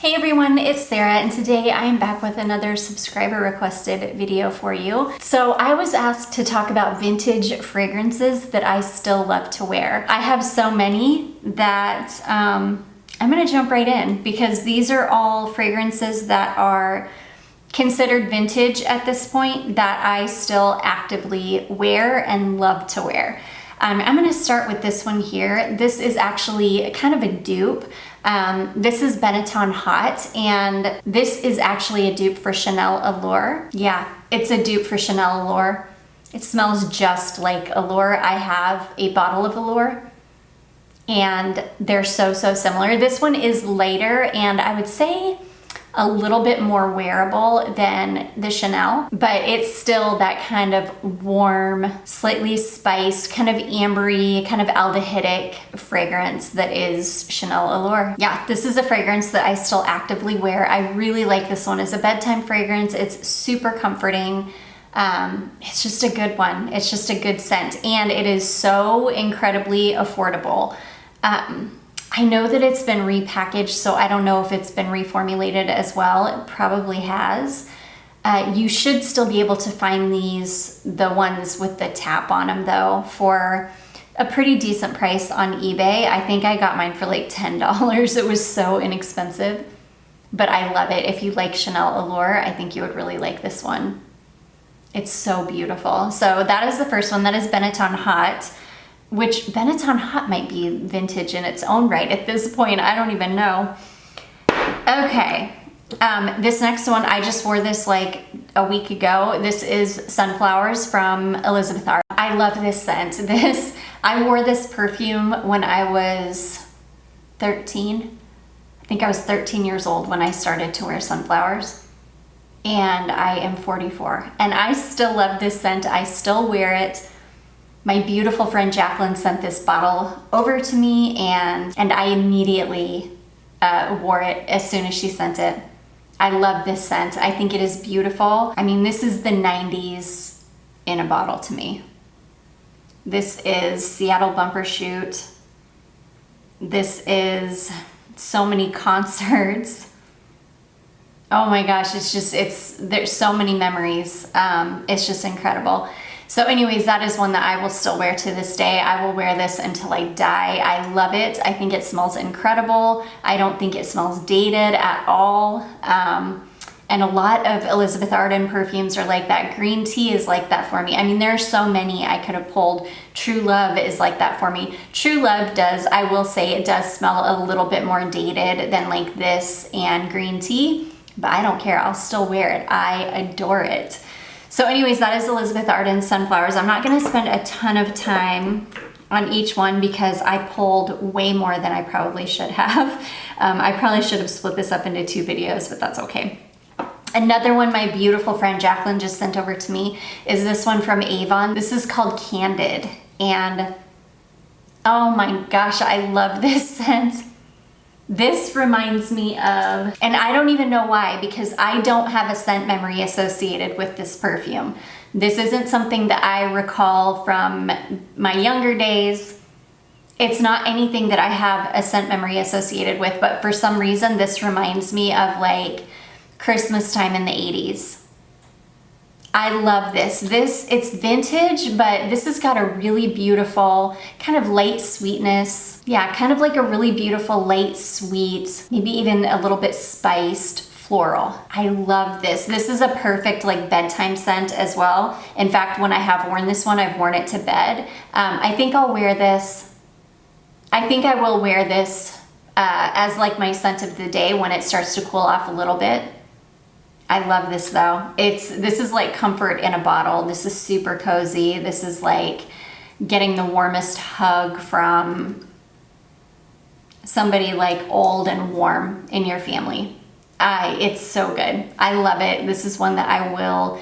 Hey everyone, it's Sarah, and today I am back with another subscriber requested video for you. So I was asked to talk about vintage fragrances that I still love to wear. I have so many that I'm gonna jump right in because these are all fragrances that are considered vintage at this point that I still actively wear and love to wear. I'm gonna start with this one here. This is actually kind of a dupe. This is Benetton Hot, and this is actually a dupe for Chanel Allure. Yeah, it's a dupe for Chanel Allure. It smells just like Allure. I have a bottle of Allure, and they're so similar. This one is lighter, and I would say a little bit more wearable than the Chanel, but it's still that kind of warm, slightly spiced, kind of ambery, kind of aldehydic fragrance that is Chanel Allure. Yeah, this is a fragrance that I still actively wear. I really like this one as a bedtime fragrance. It's super comforting. It's just a good one. It's just a good scent, and it is so incredibly affordable. I know that it's been repackaged, so I don't know if it's been reformulated as well. It probably has. You should still be able to find these, the ones with the tap on them though, for a pretty decent price on eBay. I think I got mine for like $10. It was so inexpensive, but I love it. If you like Chanel Allure, I think you would really like this one. It's so beautiful. So that is the first one. That is Benetton Hot, which Benetton Hot might be vintage in its own right at this point. I don't even know. Okay, this next one, I just wore this like a week ago. This is Sunflowers from Elizabeth Arden. I love this scent. I wore this perfume when I was 13. I think I was 13 years old when I started to wear Sunflowers. And I am 44. And I still love this scent. I still wear it. My beautiful friend Jacqueline sent this bottle over to me, and I immediately wore it as soon as she sent it. I love this scent. I think it is beautiful. I mean, this is the 90s in a bottle to me. This is Seattle Bumper Shoot. This is so many concerts. Oh my gosh, there's so many memories. It's just incredible. So anyways, that is one that I will still wear to this day. I will wear this until I die. I love it. I think it smells incredible. I don't think it smells dated at all. And a lot of Elizabeth Arden perfumes are like that. Green tea is like that for me. I mean, there are so many I could have pulled. True Love is like that for me. True Love does, I will say, it does smell a little bit more dated than like this and green tea, but I don't care. I'll still wear it. I adore it. So anyways, that is Elizabeth Arden Sunflowers. I'm not gonna spend a ton of time on each one because I pulled way more than I probably should have. I probably should have split this up into 2 videos, but that's okay. Another one my beautiful friend Jacqueline just sent over to me is this one from Avon. This is called Candid, and oh my gosh, I love this scent. This reminds me of, and I don't even know why, because I don't have a scent memory associated with this perfume. This isn't something that I recall from my younger days. It's not anything that I have a scent memory associated with, but for some reason this reminds me of like Christmas time in the 80s. I love this. It's vintage, but this has got a really beautiful kind of light sweetness. Yeah, kind of like a really beautiful light sweet, maybe even a little bit spiced floral. I love this. This is a perfect like bedtime scent as well. In fact, when I have worn this one, I've worn it to bed. I think I'll wear this. I think I will wear this as like my scent of the day when it starts to cool off a little bit. I love this though. This is like comfort in a bottle. This is super cozy. This is like getting the warmest hug from somebody like old and warm in your family. It's so good. I love it. This is one that I will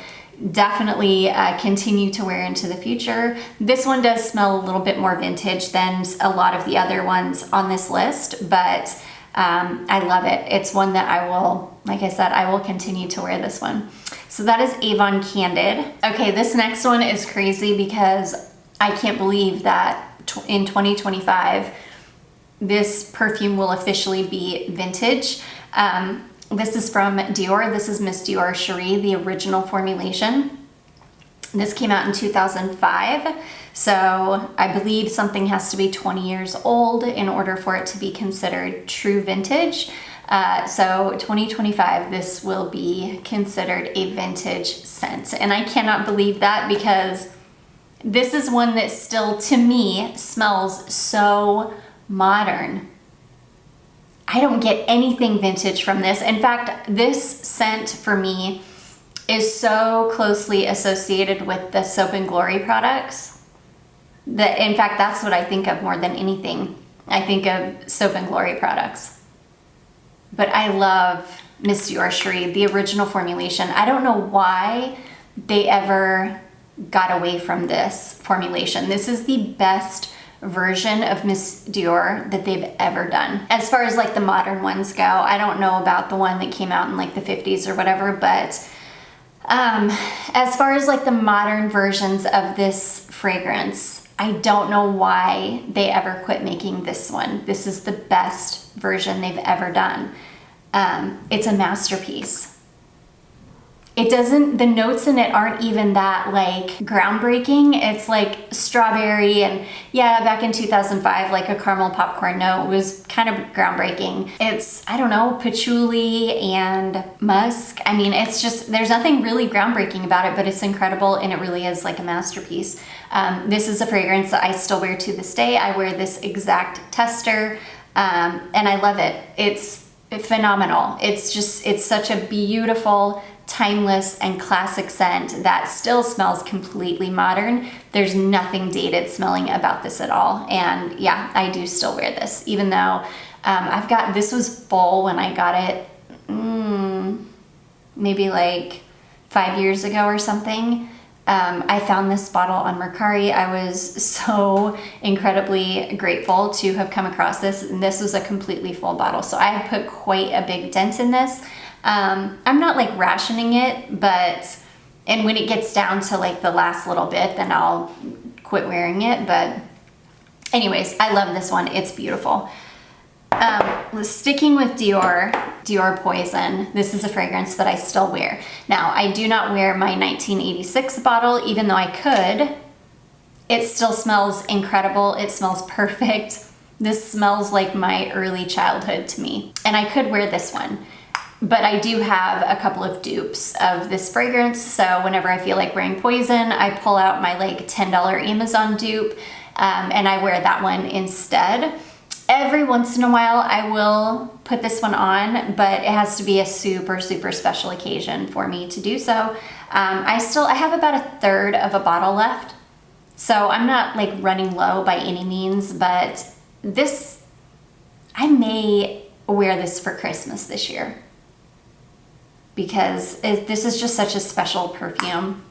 definitely continue to wear into the future. This one does smell a little bit more vintage than a lot of the other ones on this list, but I love it. It's one that I will, like I said, I will continue to wear this one. So that is Avon Candid. Okay, this next one is crazy because I can't believe that in 2025, this perfume will officially be vintage. This is from Dior. This is Miss Dior Cherie, the original formulation. This came out in 2005. So I believe something has to be 20 years old in order for it to be considered true vintage. So 2025, this will be considered a vintage scent. And I cannot believe that, because this is one that still, to me, smells so modern. I don't get anything vintage from this. In fact, this scent for me is so closely associated with the Soap and Glory products that, in fact, that's what I think of more than anything. I think of Soap and Glory products. But I love Miss Dior Cherie, the original formulation. I don't know why they ever got away from this formulation. This is the best version of Miss Dior that they've ever done. As far as like the modern ones go, I don't know about the one that came out in like the 50s or whatever, but as far as like the modern versions of this fragrance, I don't know why they ever quit making this one. This is the best version they've ever done. It's a masterpiece. It doesn't, the notes in it aren't even that like groundbreaking. It's like strawberry, and yeah, back in 2005, like a caramel popcorn note was kind of groundbreaking. It's, I don't know, patchouli and musk. I mean, it's just, there's nothing really groundbreaking about it, but it's incredible, and it really is like a masterpiece. This is a fragrance that I still wear to this day. I wear this exact tester, and I love it. It's phenomenal. It's just, it's such a beautiful, timeless and classic scent that still smells completely modern. There's nothing dated smelling about this at all. And yeah, I do still wear this, even though this was full when I got it, maybe like 5 years ago or something. I found this bottle on Mercari. I was so incredibly grateful to have come across this, and this was a completely full bottle. So I have put quite a big dent in this. I'm not like rationing it, but, and when it gets down to like the last little bit, then I'll quit wearing it. But anyways, I love this one. It's beautiful. Sticking with Dior Poison, this is a fragrance that I still wear. Now, I do not wear my 1986 bottle, even though I could. It still smells incredible. It smells perfect. This smells like my early childhood to me. And I could wear this one. But I do have a couple of dupes of this fragrance, so whenever I feel like wearing Poison, I pull out my like $10 Amazon dupe, and I wear that one instead. Every once in a while, I will put this one on, but it has to be a super, super special occasion for me to do so. I have about a third of a bottle left, so I'm not like running low by any means, but this, I may wear this for Christmas this year, because this is just such a special perfume.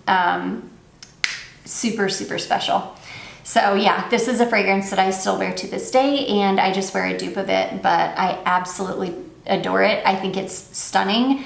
Super, super special. So yeah, this is a fragrance that I still wear to this day, and I just wear a dupe of it, but I absolutely adore it. I think it's stunning.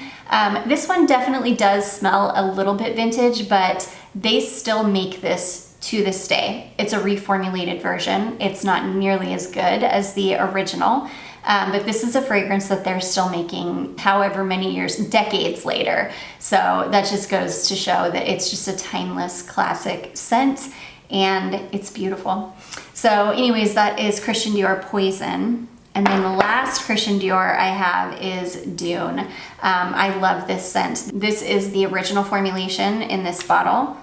This one definitely does smell a little bit vintage, but they still make this to this day. It's a reformulated version. It's not nearly as good as the original. But this is a fragrance that they're still making however many years, decades later. So that just goes to show that it's just a timeless classic scent, and it's beautiful. So anyways, that is Christian Dior Poison. And then the last Christian Dior I have is Dune. I love this scent. This is the original formulation in this bottle.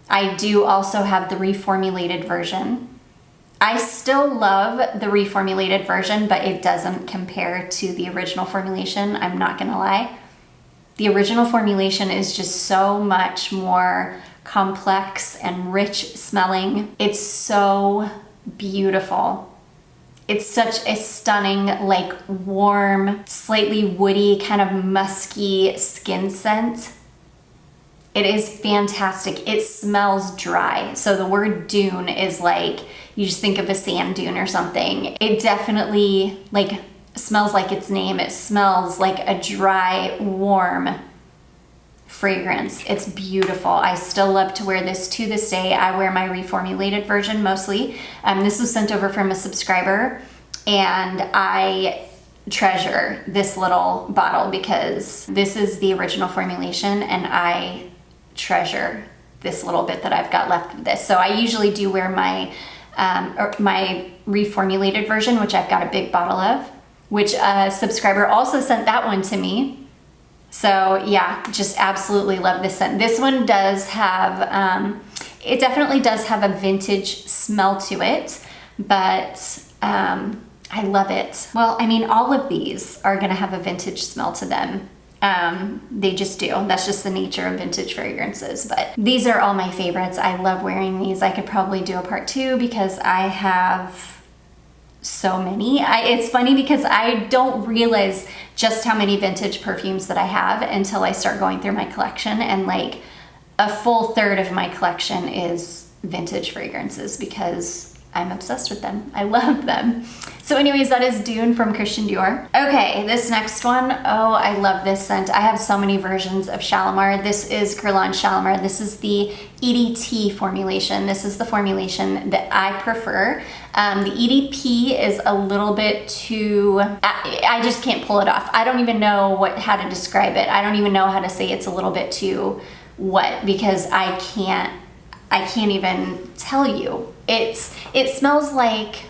I do also have the reformulated version. I still love the reformulated version, but it doesn't compare to the original formulation. I'm not gonna lie. The original formulation is just so much more complex and rich smelling. It's so beautiful. It's such a stunning, like warm, slightly woody, kind of musky skin scent. It is fantastic. It smells dry. So the word dune is like, you just think of a sand dune or something. It definitely like smells like its name. It smells like a dry, warm fragrance. It's beautiful. I still love to wear this to this day. I wear my reformulated version mostly. This was sent over from a subscriber, and I treasure this little bottle because this is the original formulation and I treasure this little bit that I've got left of this. So I usually do wear my my reformulated version, which I've got a big bottle of, which a subscriber also sent that one to me. So yeah, just absolutely love this scent. This one does have, it definitely does have a vintage smell to it, but I love it. Well, I mean, all of these are gonna have a vintage smell to them. They just do. That's just the nature of vintage fragrances, but these are all my favorites. I love wearing these. I could probably do a part 2 because I have so many. It's funny because I don't realize just how many vintage perfumes that I have until I start going through my collection, and like a full third of my collection is vintage fragrances because I'm obsessed with them. I love them. So anyways, that is Dune from Christian Dior. Okay, this next one, oh, I love this scent. I have so many versions of Shalimar. This is Guerlain Shalimar. This is the EDT formulation. This is the formulation that I prefer. The EDP is a little bit too, I just can't pull it off. I don't even know how to describe it. I don't even know how to say it's a little bit too wet because I can't even tell you. It smells like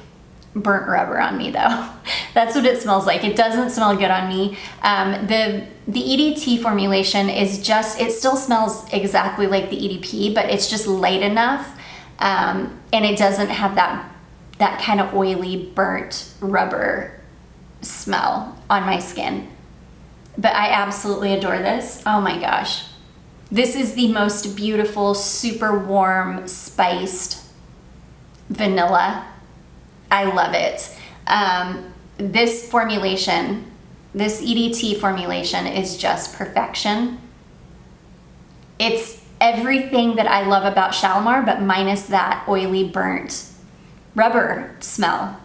burnt rubber on me though. That's what it smells like. It doesn't smell good on me. The EDT formulation is just, it still smells exactly like the EDP, but it's just light enough, and it doesn't have that kind of oily burnt rubber smell on my skin. But I absolutely adore this. Oh my gosh. This is the most beautiful, super warm, spiced vanilla. I love it. This formulation, this EDT formulation is just perfection. It's everything that I love about Shalimar, but minus that oily, burnt rubber smell.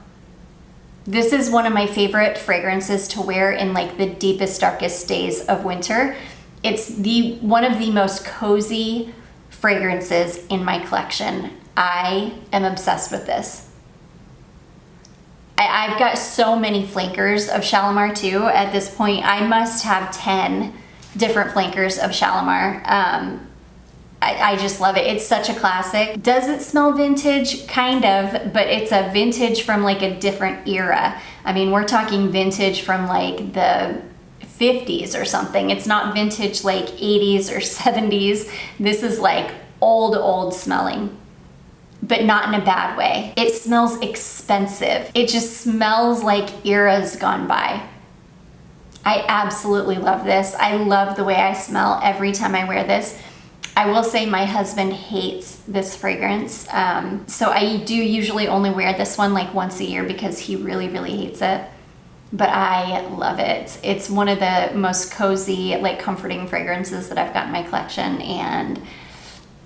This is one of my favorite fragrances to wear in like the deepest, darkest days of winter. It's one of the most cozy fragrances in my collection. I am obsessed with this. I've got so many flankers of Shalimar too. At this point, I must have 10 different flankers of Shalimar. I just love it. It's such a classic. Does it smell vintage? Kind of, but it's a vintage from like a different era. I mean, we're talking vintage from like the 50s or something. It's not vintage like 80s or 70s. This is like old smelling, but not in a bad way. It smells expensive. It just smells like eras gone by. I absolutely love this. I love the way I smell every time I wear this. I will say my husband hates this fragrance. So I do usually only wear this one like once a year because he really hates it. But I love it. It's one of the most cozy, like comforting fragrances that I've got in my collection, and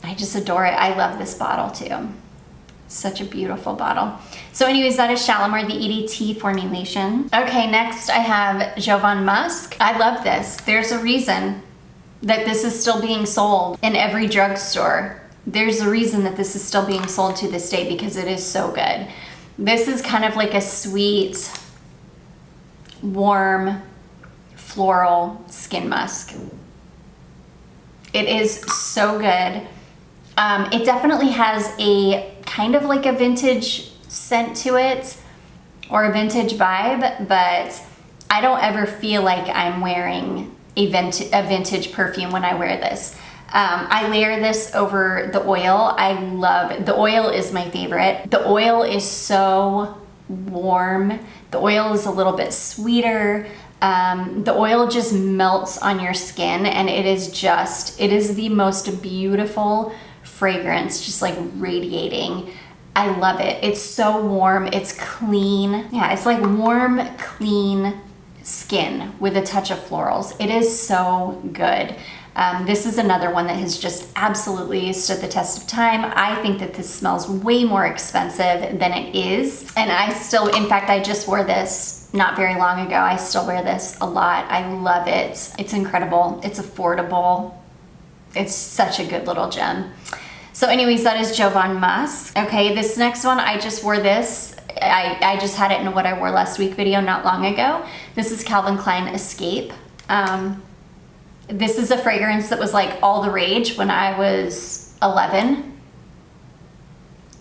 I just adore it. I love this bottle too. Such a beautiful bottle. So anyways, that is Shalimar, the EDT formulation. Okay, next I have Jovan Musk. I love this. There's a reason that this is still being sold in every drugstore. There's a reason that this is still being sold to this day because it is so good. This is kind of like a sweet, warm, floral skin musk. It is so good. It definitely has a kind of like a vintage scent to it, or a vintage vibe, but I don't ever feel like I'm wearing a vintage perfume when I wear this. I layer this over the oil. I love it. The oil is my favorite. The oil is so warm. The oil is a little bit sweeter. The oil just melts on your skin, and it is the most beautiful fragrance, just like radiating. I love it. It's so warm. It's clean. Yeah, it's like warm, clean skin with a touch of florals. It is so good. This is another one that has just absolutely stood the test of time. I think that this smells way more expensive than it is. And in fact, I just wore this not very long ago. I still wear this a lot. I love it. It's incredible. It's affordable. It's such a good little gem. So anyways, that is Jovan Musk. Okay, this next one, I just wore this I just had it in a What I Wore Last Week video not long ago. This is Calvin Klein Escape. This is a fragrance that was like all the rage when I was 11.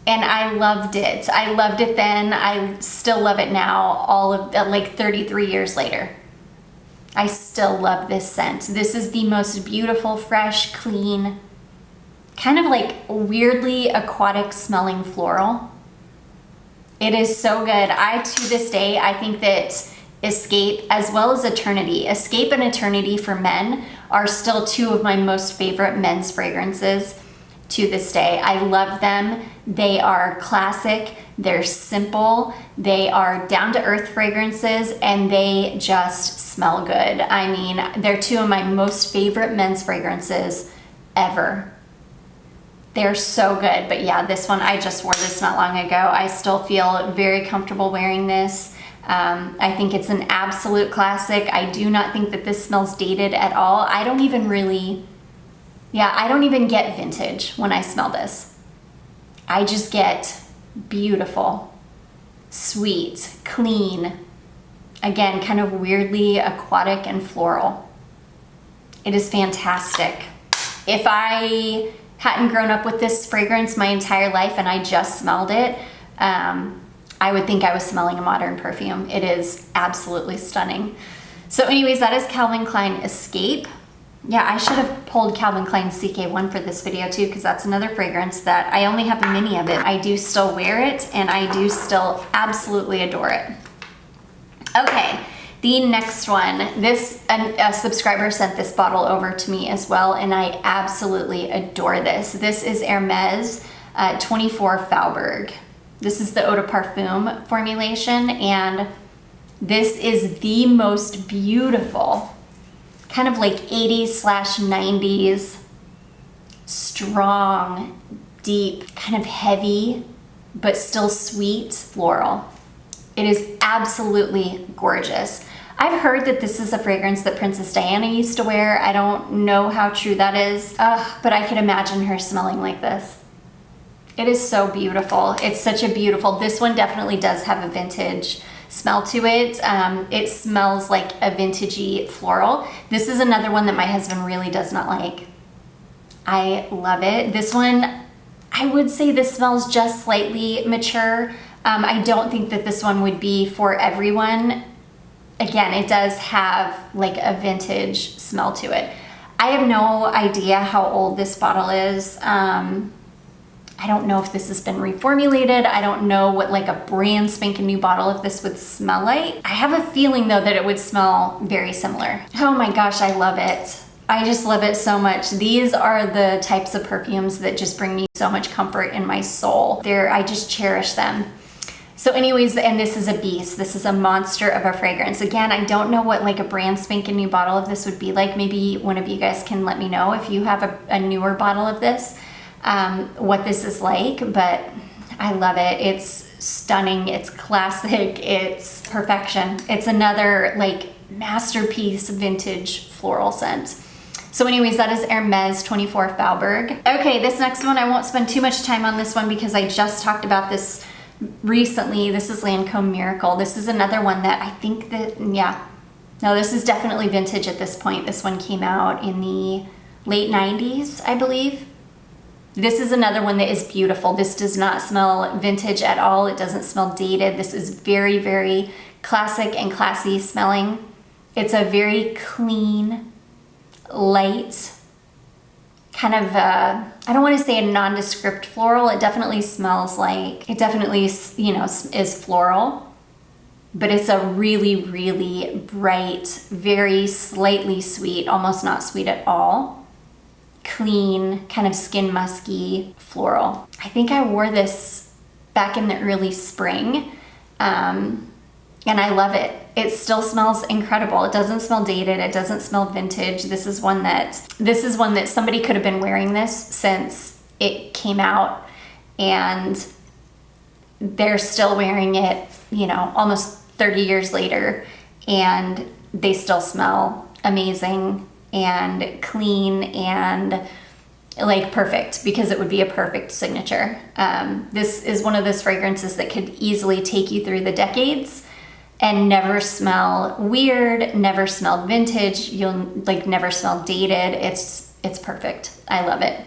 And I loved it. I loved it then. I still love it now, all of like 33 years later. I still love this scent. This is the most beautiful, fresh, clean, kind of like weirdly aquatic smelling floral. It is so good. To this day, I think that Escape as well as Eternity. Escape and Eternity for men are still two of my most favorite men's fragrances to this day. I love them. They are classic, they're simple, they are down-to-earth fragrances, and they just smell good. I mean, they're two of my most favorite men's fragrances ever. They're so good. But yeah, this one, I just wore this not long ago. I still feel very comfortable wearing this. I think it's an absolute classic. I do not think that this smells dated at all. I don't even get vintage when I smell this. I just get beautiful, sweet, clean, again, kind of weirdly aquatic and floral. It is fantastic. If I hadn't grown up with this fragrance my entire life and I just smelled it, I would think I was smelling a modern perfume. It is absolutely stunning. So anyways, that is Calvin Klein Escape. Yeah, I should have pulled Calvin Klein CK1 for this video too, because that's another fragrance that I only have a mini of it. I do still wear it, and I do still absolutely adore it. Okay, the next one. A subscriber sent this bottle over to me as well, and I absolutely adore this. This is Hermes 24 Faubourg. This is the Eau de Parfum formulation, and this is the most beautiful, kind of like 80s/90s, strong, deep, kind of heavy, but still sweet floral. It is absolutely gorgeous. I've heard that this is a fragrance that Princess Diana used to wear. I don't know how true that is, but I could imagine her smelling like this. It is so beautiful. It's such a beautiful, this one definitely does have a vintage smell to it. It smells like a vintagey floral. This is another one that my husband really does not like. I love it. This one, I would say this smells just slightly mature. I don't think that this one would be for everyone. Again, it does have like a vintage smell to it. I have no idea how old this bottle is. I don't know if this has been reformulated. I don't know what like a brand spanking new bottle of this would smell like. I have a feeling though that it would smell very similar. Oh my gosh, I love it. I just love it so much. These are the types of perfumes that just bring me so much comfort in my soul. I just cherish them. So anyways, and this is a beast. This is a monster of a fragrance. Again, I don't know what like a brand spanking new bottle of this would be like. Maybe one of you guys can let me know if you have a newer bottle of this. What this is like, but I love it. It's stunning, it's classic, it's perfection. It's another like masterpiece vintage floral scent. So anyways, that is Hermes 24 Faubourg. Okay, this next one, I won't spend too much time on this one because I just talked about this recently. This is Lancome Miracle. This is another one that I think that, yeah, no, this is definitely vintage at this point. This one came out in the late 90s, I believe. This is another one that is beautiful. This does not smell vintage at all. It doesn't smell dated. This is very, very classic and classy smelling. It's a very clean, light, kind of, I don't want to say a nondescript floral. It definitely smells like, it definitely, you know, is floral, but it's a really, really bright, very slightly sweet, almost not sweet at all, clean, kind of skin musky floral. I think I wore this back in the early spring, and I love it. It still smells incredible. It doesn't smell dated. It doesn't smell vintage. This is one that somebody could have been wearing this since it came out, and they're still wearing it, you know, almost 30 years later, and they still smell amazing and clean and like perfect, because it would be a perfect signature. This is one of those fragrances that could easily take you through the decades and never smell weird, never smell vintage. You'll like never smell dated. It's perfect. I love it.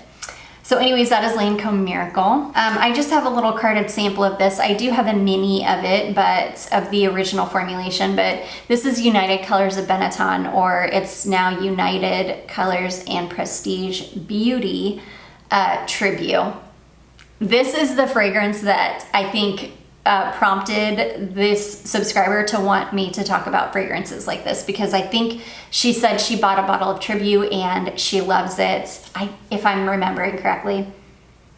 So anyways, that is Lancome Miracle. I just have a little carded sample of this. I do have a mini of it, but of the original formulation, but this is United Colors of Benetton, or it's now United Colors and Prestige Beauty Tribu. This is the fragrance that I think prompted this subscriber to want me to talk about fragrances like this, because I think she said she bought a bottle of Tribu and she loves it, if I'm remembering correctly,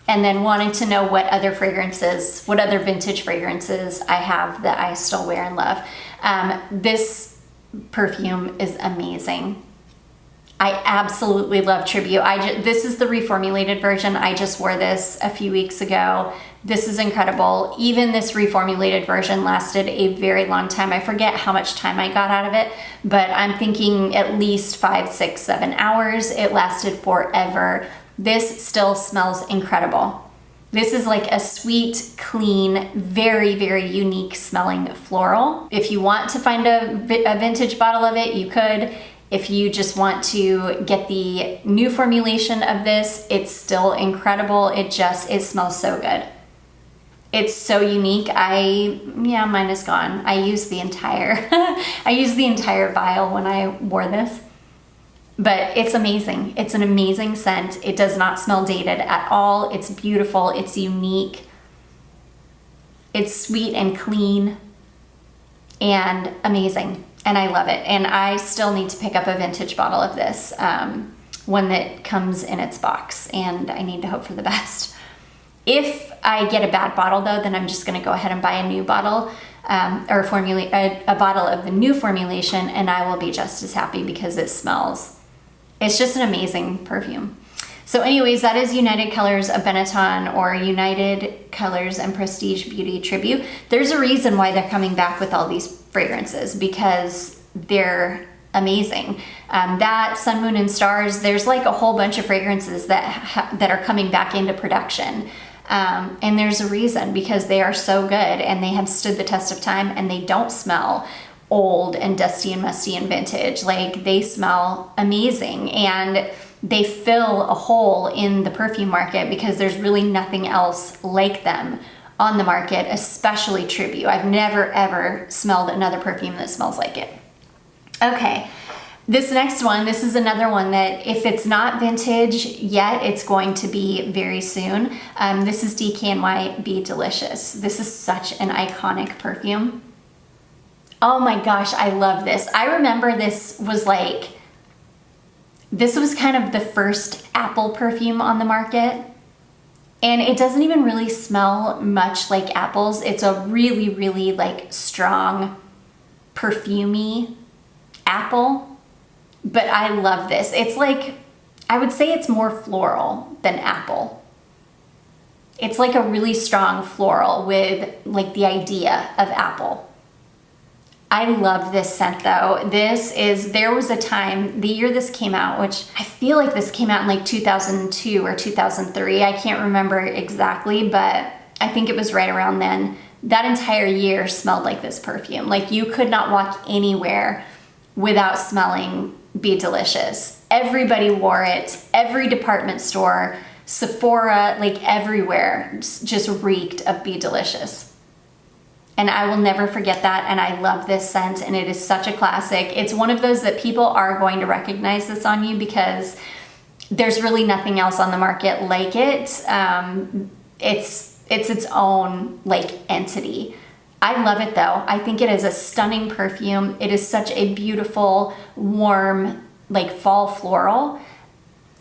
and then wanted to know what other fragrances, what other vintage fragrances I have that I still wear and love. This perfume is amazing. I absolutely love Tribu. This is the reformulated version. I just wore this a few weeks ago. This is incredible. Even this reformulated version lasted a very long time. I forget how much time I got out of it, but I'm thinking at least 5, 6, 7 hours. It lasted forever. This still smells incredible. This is like a sweet, clean, very, very unique smelling floral. If you want to find a vintage bottle of it, you could. If you just want to get the new formulation of this, it's still incredible. It smells so good. It's so unique. Yeah, mine is gone. I used the entire, I used the entire vial when I wore this, but it's amazing. It's an amazing scent. It does not smell dated at all. It's beautiful. It's unique. It's sweet and clean and amazing. And I love it. And I still need to pick up a vintage bottle of this, one that comes in its box, and I need to hope for the best. If I get a bad bottle though, then I'm just gonna go ahead and buy a new bottle, or a bottle of the new formulation, and I will be just as happy because it's just an amazing perfume. So anyways, that is United Colors of Benetton, or United Colors and Prestige Beauty Tribu. There's a reason why they're coming back with all these fragrances, because they're amazing. That Sun, Moon, and Stars, there's like a whole bunch of fragrances that are coming back into production. And there's a reason, because they are so good and they have stood the test of time, and they don't smell old and dusty and musty and vintage. Like, they smell amazing, and they fill a hole in the perfume market because there's really nothing else like them on the market, especially Tribu. I've never ever smelled another perfume that smells like it. Okay, this next one, this is another one that if it's not vintage yet, it's going to be very soon. This is DKNY Be Delicious. This is such an iconic perfume. Oh my gosh, I love this. I remember this was kind of the first Apple perfume on the market. And it doesn't even really smell much like apples. It's a really, really like strong, perfumey apple. But I love this. It's like, I would say it's more floral than apple. It's like a really strong floral with like the idea of apple. I love this scent though. There was a time, the year this came out, which I feel like this came out in like 2002 or 2003. I can't remember exactly, but I think it was right around then. That entire year smelled like this perfume. Like, you could not walk anywhere without smelling Be Delicious. Everybody wore it. Every department store, Sephora, like everywhere just reeked of Be Delicious. And I will never forget that, and I love this scent, and it is such a classic. It's one of those that people are going to recognize this on you because there's really nothing else on the market like it. It's its own like entity. I love it though. I think it is a stunning perfume. It is such a beautiful, warm, like fall floral.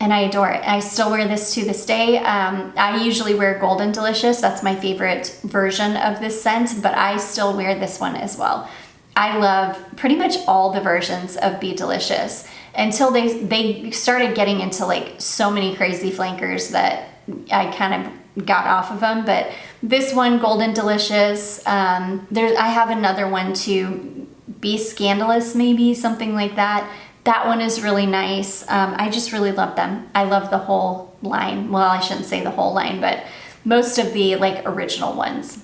And I adore it. I still wear this to this day. I usually wear Golden Delicious. That's my favorite version of this scent, but I still wear this one as well. I love pretty much all the versions of Be Delicious until they started getting into like so many crazy flankers that I kind of got off of them. But this one, Golden Delicious, I have another one too, Be Scandalous, maybe something like that. That one is really nice. I just really love them. I love the whole line. Well, I shouldn't say the whole line, but most of the like original ones.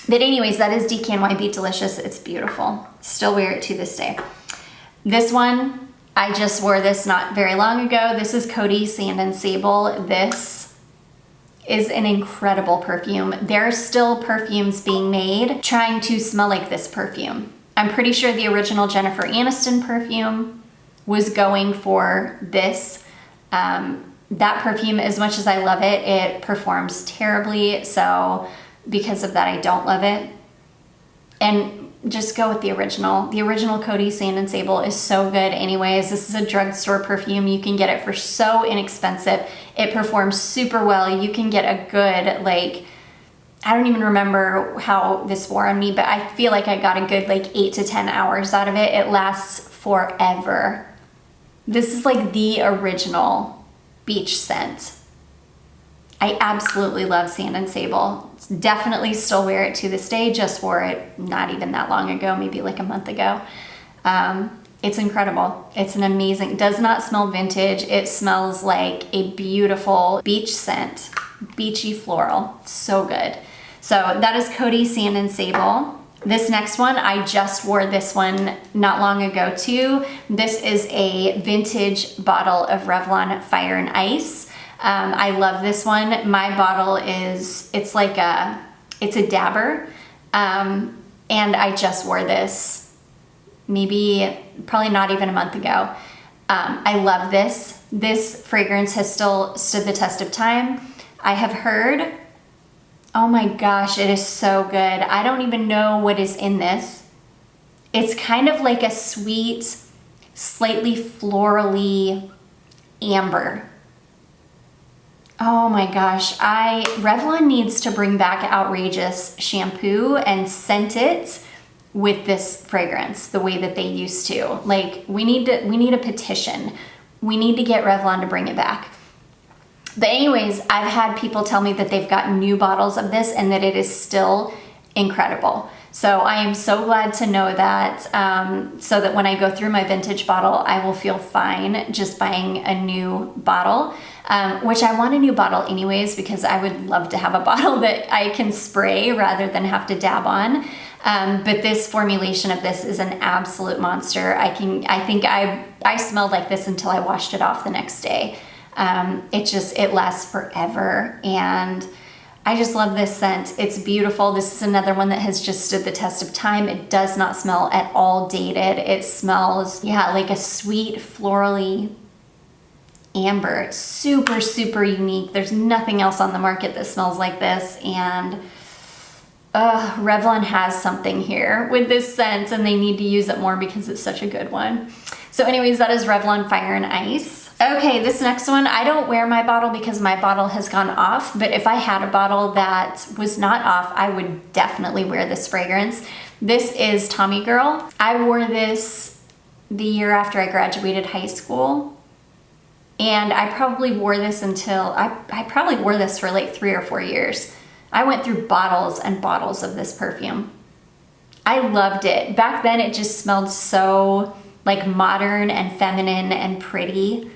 But anyways, that is DKNY Be Delicious. It's beautiful. Still wear it to this day. This one, I just wore this not very long ago. This is Coty Sand and Sable. This is an incredible perfume. There are still perfumes being made trying to smell like this perfume. I'm pretty sure the original Jennifer Aniston perfume was going for this. That perfume, as much as I love it, it performs terribly. So because of that, I don't love it. And just go with the original. The original Coty Sand and Sable is so good anyways. This is a drugstore perfume. You can get it for so inexpensive. It performs super well. You can get a good, like, I don't even remember how this wore on me, but I feel like I got a good like 8 to 10 hours out of it. It lasts forever. This is like the original beach scent. I absolutely love Sand and Sable. Definitely still wear it to this day. Just wore it not even that long ago, maybe like a month ago. It's incredible. It's an amazing, does not smell vintage. It smells like a beautiful beach scent, beachy floral. So good. So that is Coty Sand and Sable. This next one, I just wore this one not long ago too. This is a vintage bottle of Revlon Fire and Ice. I love this one. My bottle is, it's a dabber. And I just wore this probably not even a month ago. I love this. This fragrance has still stood the test of time. I have heard, oh my gosh, it is so good. I don't even know what is in this. It's kind of like a sweet, slightly florally amber. Oh my gosh, Revlon needs to bring back Outrageous shampoo and scent it with this fragrance the way that they used to. Like, we need a petition. We need to get Revlon to bring it back. But anyways, I've had people tell me that they've got new bottles of this and that it is still incredible. So I am so glad to know that, so that when I go through my vintage bottle, I will feel fine just buying a new bottle, which I want a new bottle anyways, because I would love to have a bottle that I can spray rather than have to dab on. But this formulation of this is an absolute monster. I think I smelled like this until I washed it off the next day. It lasts forever, and I just love this scent. It's beautiful. This is another one that has just stood the test of time. It does not smell at all dated. It smells, yeah, like a sweet florally amber. It's super, super unique. There's nothing else on the market that smells like this, and Revlon has something here with this scent, and they need to use it more because it's such a good one. So anyways, that is Revlon Fire and Ice. Okay, this next one, I don't wear my bottle because my bottle has gone off, but if I had a bottle that was not off, I would definitely wear this fragrance. This is Tommy Girl. I wore this the year after I graduated high school, and I probably wore this until, I probably wore this for like 3 or 4 years. I went through bottles and bottles of this perfume. I loved it. Back then it just smelled so like modern and feminine and pretty.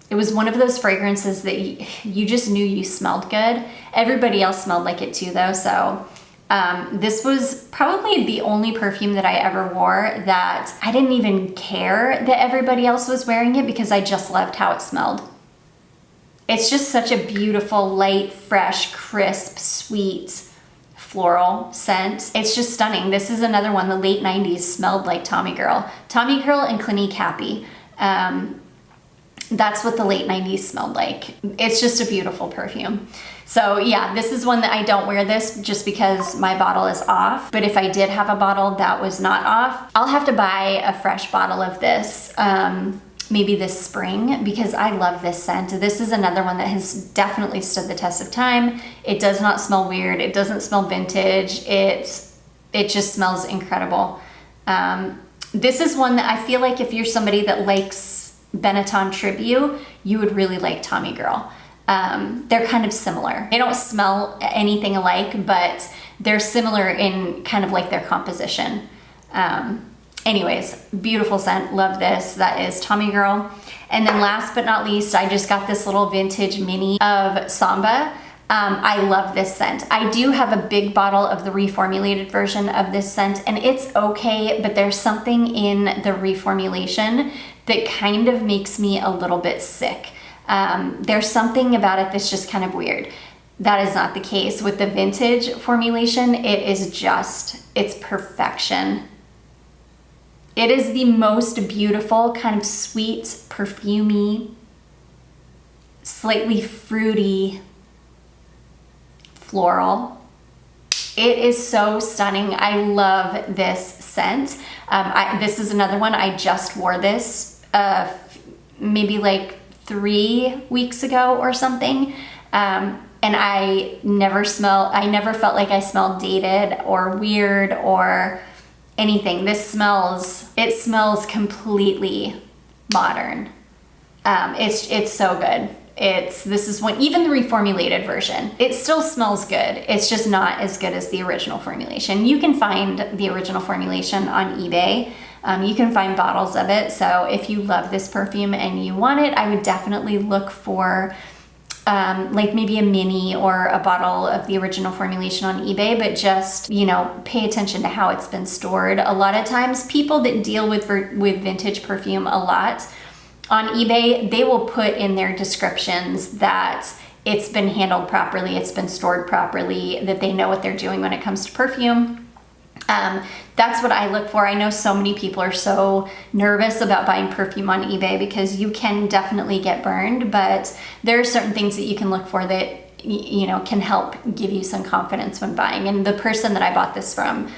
It was one of those fragrances that you just knew you smelled good. Everybody else smelled like it too though, so this was probably the only perfume that I ever wore that I didn't even care that everybody else was wearing it because I just loved how it smelled. It's just such a beautiful, light, fresh, crisp, sweet, floral scent. It's just stunning. This is another one, the late 90s smelled like Tommy Girl. Tommy Girl and Clinique Happy. That's what the late 90s smelled like. It's just a beautiful perfume. So yeah, this is one that I don't wear this just because my bottle is off. But if I did have a bottle that was not off, I'll have to buy a fresh bottle of this maybe this spring because I love this scent. This is another one that has definitely stood the test of time. It does not smell weird. It doesn't smell vintage. It just smells incredible. This is one that I feel like if you're somebody that likes Benetton Tribu, you would really like Tommy Girl. They're kind of similar. They don't smell anything alike, but they're similar in kind of like their composition. Anyways, beautiful scent, love this. That is Tommy Girl. And then last but not least, I just got this little vintage mini of Samba. I love this scent. I do have a big bottle of the reformulated version of this scent, and it's okay, but there's something in the reformulation that kind of makes me a little bit sick. There's something about it that's just kind of weird. That is not the case with the vintage formulation. It is just, it's perfection. It is the most beautiful, kind of sweet, perfumey, slightly fruity, floral. It is so stunning. I love this scent. This is another one. I just wore this maybe like 3 weeks ago or something. And I never felt like I smelled dated or weird or anything. It smells completely modern. It's so good. This is one, even the reformulated version, it still smells good. It's just not as good as the original formulation. You can find the original formulation on eBay. You can find bottles of it. So if you love this perfume and you want it, I would definitely look for like maybe a mini or a bottle of the original formulation on eBay, but just, you know, pay attention to how it's been stored. A lot of times people that deal with vintage perfume a lot on eBay, they will put in their descriptions that it's been handled properly, it's been stored properly, that they know what they're doing when it comes to perfume. That's what I look for. I know so many people are so nervous about buying perfume on eBay because you can definitely get burned, but there are certain things that you can look for that, you know, can help give you some confidence when buying. And the person that I bought this from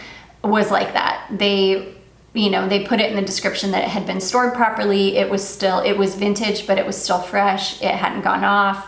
was like that. They put it in the description that it had been stored properly. It was vintage, but it was still fresh. It hadn't gone off.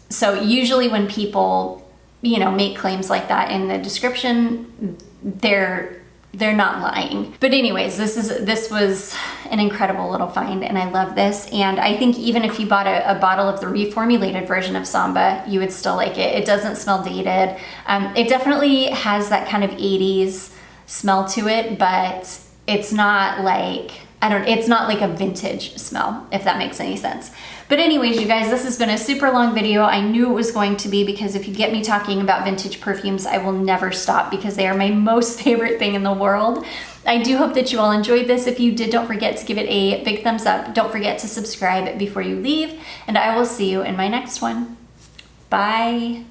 So usually when people, you know, make claims like that in the description, they're not lying. But anyways, this was an incredible little find, and I love this. And I think even if you bought a bottle of the reformulated version of Samba, you would still like it. It doesn't smell dated. It definitely has that kind of 80s smell to it, but it's not like, it's not like a vintage smell, if that makes any sense. But anyways, you guys, this has been a super long video. I knew it was going to be, because if you get me talking about vintage perfumes, I will never stop because they are my most favorite thing in the world. I do hope that you all enjoyed this. If you did, don't forget to give it a big thumbs up. Don't forget to subscribe before you leave, and I will see you in my next one. Bye.